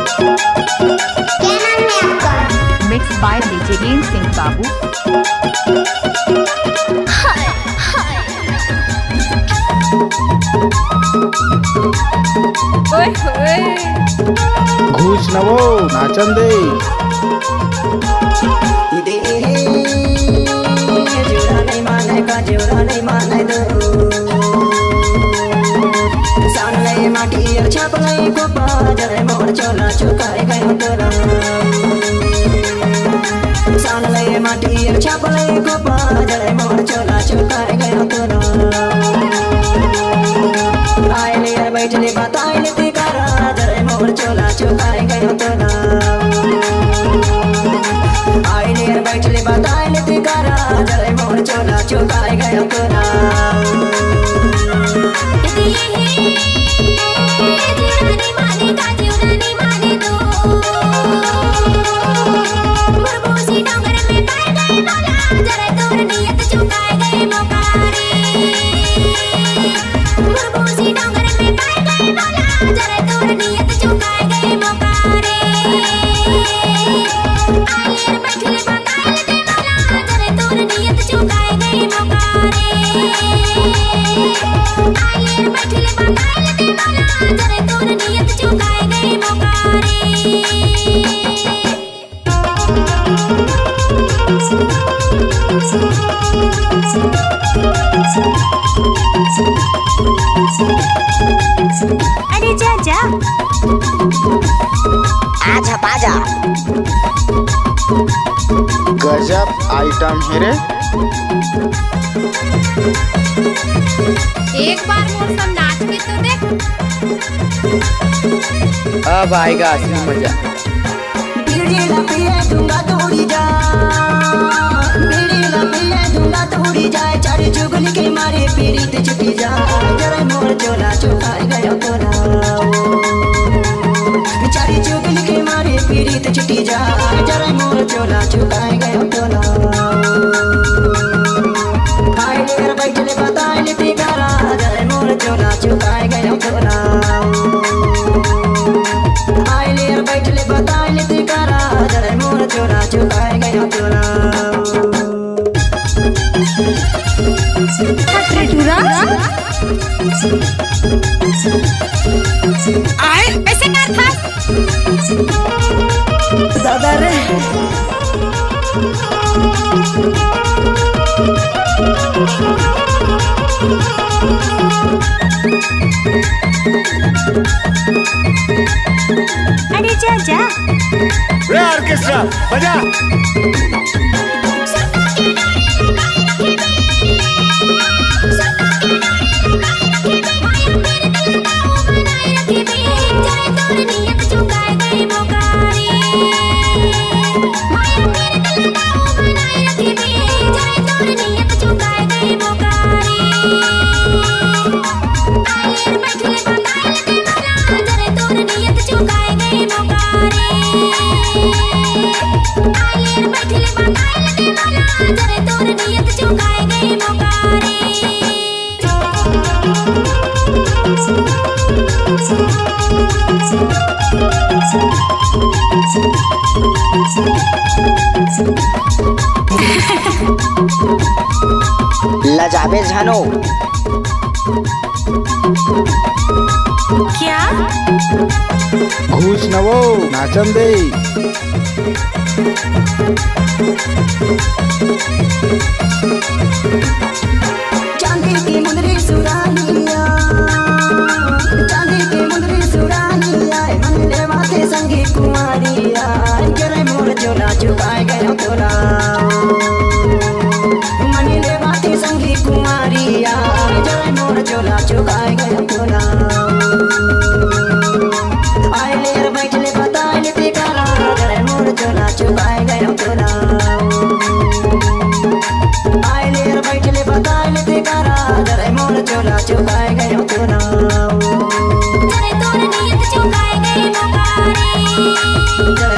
क्या नाम है आपका? मिक्स बाय डीजे सिंह बाबू। ओए होए घूस नवो नाचन दे जोरा नहीं माने का जोरा नहीं माने दो सान ले माटी और छाप ले को पाजरे मोर चोला चुकाए गयो तोरा सान ले माटी और छाप ले को पाजरे मोर चोला चुकाए गयो तोरा आए ले बैठ ले बताए ले ते करा जरे मोर चोला चुकाए गयो तोरा आए ले बैठ ले बताए ले ते करा जरे मोर चोला चुकाए गयो तोरा अरे जा जा आजा पाजा गजब आइटम है रे। एक बार मोर सब नाच के तो देख। अब आएगा असली मजा। बीड़ी लपिए दूंगा तोड़ी जा बीड़ी लपिए दूंगा तोड़ी जाए चार चुगली के मारे पीड़ी ते छुटी जा जरा मोर चोला चुकाए गयो तोरा चार चुगली के मारे पीड़ी ते छुटी जा जरा मोर चोला चुकाए गयो तोरा आए ले बैठ ले बताए ले ते करा जरा मोर चोला चुकाए गयो तोरा आए ले बैठ ले बताए ले ते करा जरा मोर चोला चुकाए गयो तोरा आए ऐसे कर था दादा रे अरे जा जा रे ऑर्केस्ट्रा बजा। लजाबे जानो क्या घूस नवो नाचन दे चांदी की मुंदरी सुरानिया चांदी की मुंदरी सुरानिया मन ले माथे संगी कुमारिया जरे मोर चोला चुकाए गयो तोरा मन ले माथे संगी कुमारिया जरे मोर चोला चुकाए गयो तोरा आए ले बैठ ले बताए ले ते करा जरे मोर चोला चुकाए गयो तोरा आए ले बैठ ले बताए ले ते करा जरे मोर चोला चुकाए गयो तोरा जरे तोर नियत चुकाए गए मोकारी जरे